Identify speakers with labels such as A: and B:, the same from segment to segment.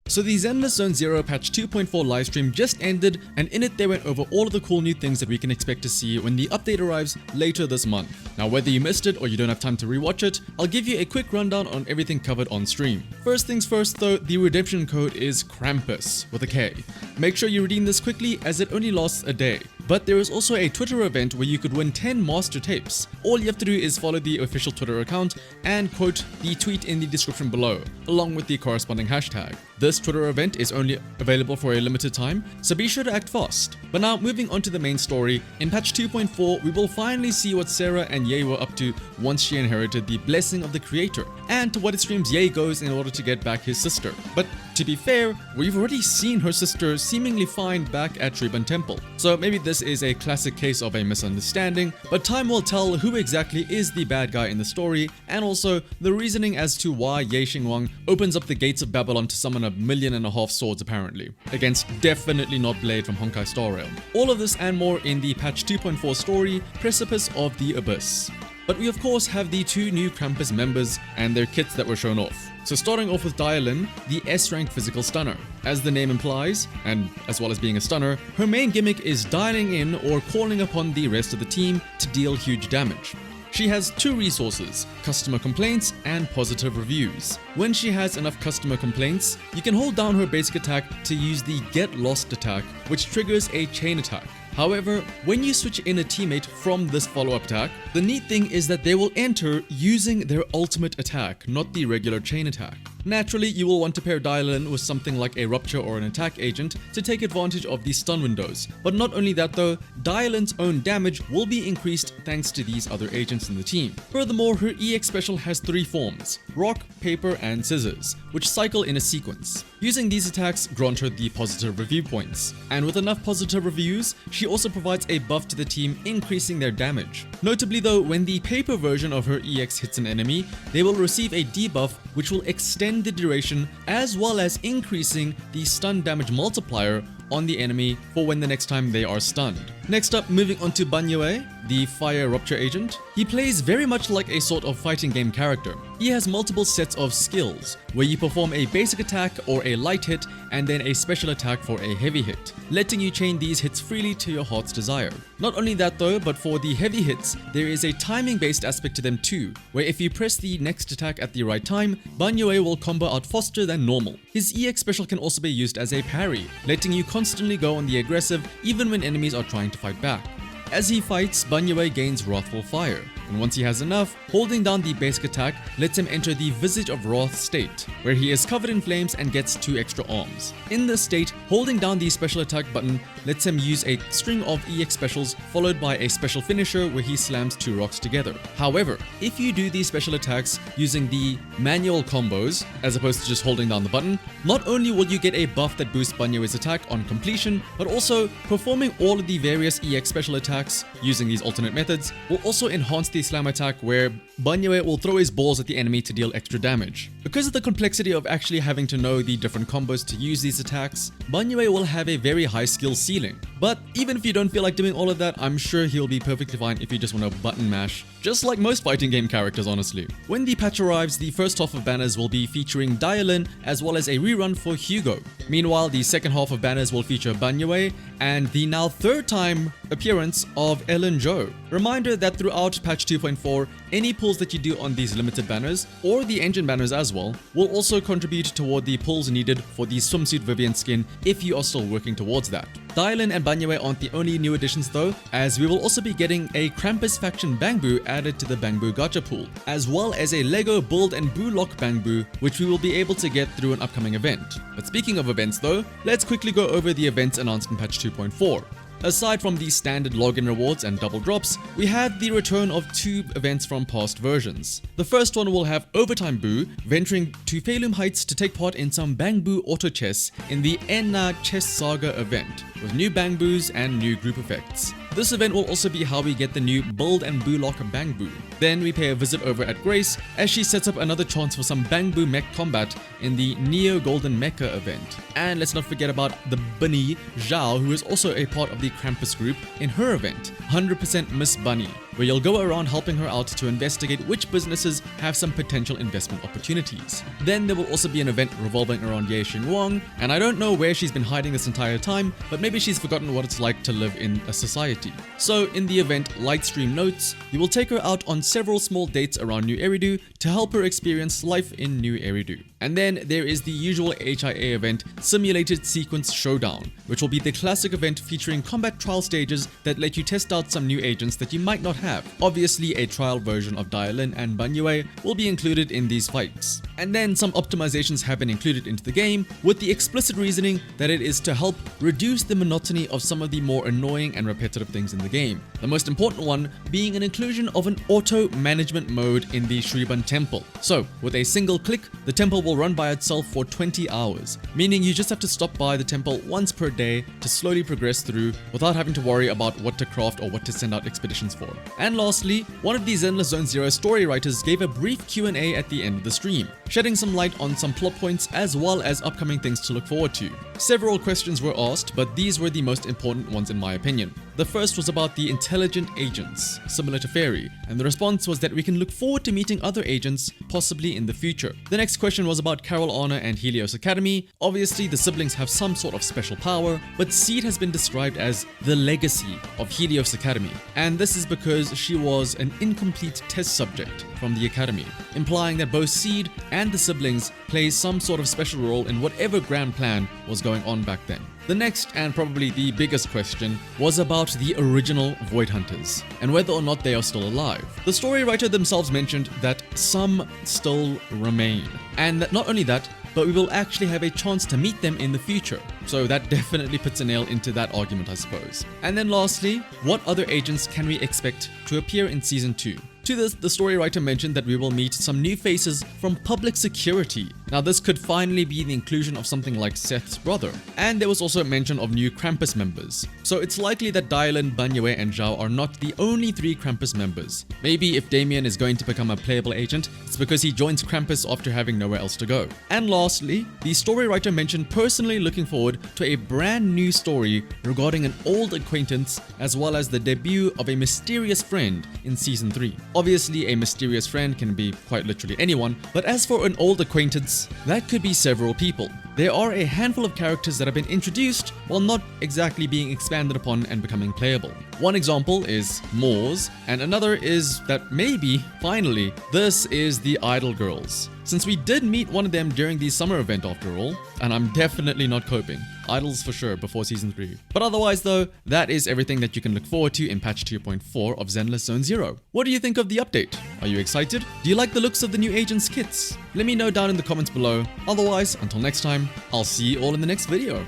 A: So the Zenless Zone Zero patch 2.4 livestream just ended, and in it they went over all of the cool new things that we can expect to see when the update arrives later this month. Now whether you missed it or you don't have time to rewatch it, I'll give you a quick rundown on everything covered on stream. First things first though, the redemption code is KRAMPUS with a K. Make sure you redeem this quickly as it only lasts a day. But there is also a Twitter event where you could win 10 master tapes. All you have to do is follow the official Twitter account and quote the tweet in the description below, along with the corresponding hashtag. This Twitter event is only available for a limited time, so be sure to act fast. But now moving on to the main story, in patch 2.4 we will finally see what Sarah and Ye were up to once she inherited the blessing of the creator, and to what extremes Ye goes in order to get back his sister. But to be fair, we've already seen her sister seemingly fine back at Shriban Temple, so maybe this is a classic case of a misunderstanding, but time will tell who exactly is the bad guy in the story, and also the reasoning as to why Ye Xingwang opens up the gates of Babylon to summon 1.5 million swords apparently, against definitely not Blade from Honkai Star Rail. All of this and more in the patch 2.4 story, Precipice of the Abyss. But we of course have the two new KRAMPUS members and their kits that were shown off. So starting off with Dialin, the S-rank physical stunner. As the name implies, and as well as being a stunner, her main gimmick is dialing in or calling upon the rest of the team to deal huge damage. She has two resources, customer complaints and positive reviews. When she has enough customer complaints, you can hold down her basic attack to use the Get Lost attack, which triggers a chain attack. However, when you switch in a teammate from this follow-up attack, the neat thing is that they will enter using their ultimate attack, not the regular chain attack. Naturally, you will want to pair Dialin with something like a rupture or an attack agent to take advantage of the stun windows. But not only that though, Dialin's own damage will be increased thanks to these other agents in the team. Furthermore, her EX special has 3 forms, rock, paper and scissors, which cycle in a sequence. Using these attacks grant her the positive review points, and with enough positive reviews, she also provides a buff to the team, increasing their damage. Notably though, when the paper version of her EX hits an enemy, they will receive a debuff which will extend the duration as well as increasing the stun damage multiplier on the enemy for when the next time they are stunned. Next up, moving on to Banyue, the fire rupture agent. He plays very much like a sort of fighting game character. He has multiple sets of skills, where you perform a basic attack or a light hit and then a special attack for a heavy hit, letting you chain these hits freely to your heart's desire. Not only that though, but for the heavy hits, there is a timing based aspect to them too, where if you press the next attack at the right time, Banyue will combo out faster than normal. His EX special can also be used as a parry, letting you constantly go on the aggressive even when enemies are trying to fight back. As he fights, Banyue gains Wrathful Fire, and once he has enough, holding down the basic attack lets him enter the Visage of Wrath state, where he is covered in flames and gets 2 extra arms. In this state, holding down the special attack button lets him use a string of EX specials followed by a special finisher where he slams 2 rocks together. However, if you do these special attacks using the manual combos, as opposed to just holding down the button, not only will you get a buff that boosts Banyue's attack on completion, but also performing all of the various EX special attacks using these alternate methods will also enhance the slam attack, where Banyue will throw his balls at the enemy to deal extra damage. Because of the complexity of actually having to know the different combos to use these attacks, Banyue will have a very high skill ceiling. But even if you don't feel like doing all of that, I'm sure he'll be perfectly fine if you just want to button mash, just like most fighting game characters honestly. When the patch arrives, the first half of banners will be featuring Dialin as well as a rerun for Hugo. Meanwhile, the second half of banners will feature Banyue and the now 3rd time appearance of Ellen Zhou. Reminder that throughout patch 2.4, any pulls that you do on these limited banners, or the engine banners as well, will also contribute toward the pulls needed for the swimsuit Vivian skin if you are still working towards that. Dialin and Banyue aren't the only new additions though, as we will also be getting a KRAMPUS faction Bangboo added to the Bangboo gacha pool, as well as a Lego Build and Boo Lock Bangboo, which we will be able to get through an upcoming event. But speaking of events though, let's quickly go over the events announced in patch 2.4. Aside from the standard login rewards and double drops, we had the return of 2 events from past versions. The first one will have Overtime Boo venturing to Phelim Heights to take part in some Bangboo auto chess in the Enna Chess Saga event, with new Bangboos and new group effects. This event will also be how we get the new Build and Boo Lock Bangboo. Then we pay a visit over at Grace as she sets up another chance for some Bangboo mech combat in the Neo Golden Mecha event. And let's not forget about the Bunny Zhao, who is also a part of the KRAMPUS group in her event, 100% Miss Bunny. where you'll go around helping her out to investigate which businesses have some potential investment opportunities. Then there will also be an event revolving around Ye Xingwang, and I don't know where she's been hiding this entire time, but maybe she's forgotten what it's like to live in a society. So in the event Lightstream notes, you will take her out on several small dates around New Eridu to help her experience life in New Eridu. And then there is the usual HIA event, Simulated Sequence Showdown, which will be the classic event featuring combat trial stages that let you test out some new agents that you might not have. Obviously, a trial version of Dialin and Banyue will be included in these fights. And then some optimizations have been included into the game with the explicit reasoning that it is to help reduce the monotony of some of the more annoying and repetitive things in the game. The most important one being an inclusion of an auto management mode in the Shriban Temple. So with a single click, the temple will run by itself for 20 hours, meaning you just have to stop by the temple once per day to slowly progress through without having to worry about what to craft or what to send out expeditions for. And lastly, one of the Zenless Zone Zero story writers gave a brief Q&A at the end of the stream, shedding some light on some plot points as well as upcoming things to look forward to. Several questions were asked, but these were the most important ones in my opinion. The first was about the intelligent agents, similar to Fairy, and the response was that we can look forward to meeting other agents, possibly in the future. The next question was about Carol Anna and Helios Academy. Obviously, the siblings have some sort of special power, but Seed has been described as the legacy of Helios Academy, and this is because she was an incomplete test subject from the Academy, implying that both Seed and the siblings play some sort of special role in whatever grand plan was going on back then. The next, and probably the biggest question, was about the original Void Hunters, and whether or not they are still alive. The story writer themselves mentioned that some still remain, and that not only that, but we will actually have a chance to meet them in the future. So that definitely puts a nail into that argument, I suppose. And then lastly, what other agents can we expect to appear in Season 2? To this, the story writer mentioned that we will meet some new faces from public security. Now this could finally be the inclusion of something like Seth's brother. And there was also a mention of new KRAMPUS members. So it's likely that Dialyn, Banyue and Zhao are not the only 3 KRAMPUS members. Maybe if Damien is going to become a playable agent, it's because he joins KRAMPUS after having nowhere else to go. And lastly, the story writer mentioned personally looking forward to a brand new story regarding an old acquaintance as well as the debut of a mysterious friend in Season 3. Obviously, a mysterious friend can be quite literally anyone, but as for an old acquaintance, that could be several people. There are a handful of characters that have been introduced while not exactly being expanded upon and becoming playable. One example is Moors, and another is that maybe, finally, this is the Idol Girls. Since we did meet one of them during the summer event after all, and I'm definitely not coping. Idols for sure before Season 3. But otherwise though, that is everything that you can look forward to in patch 2.4 of Zenless Zone Zero. What do you think of the update? Are you excited? Do you like the looks of the new agents kits? Let me know down in the comments below. Otherwise, until next time, I'll see you all in the next video.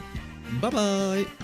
A: Bye bye!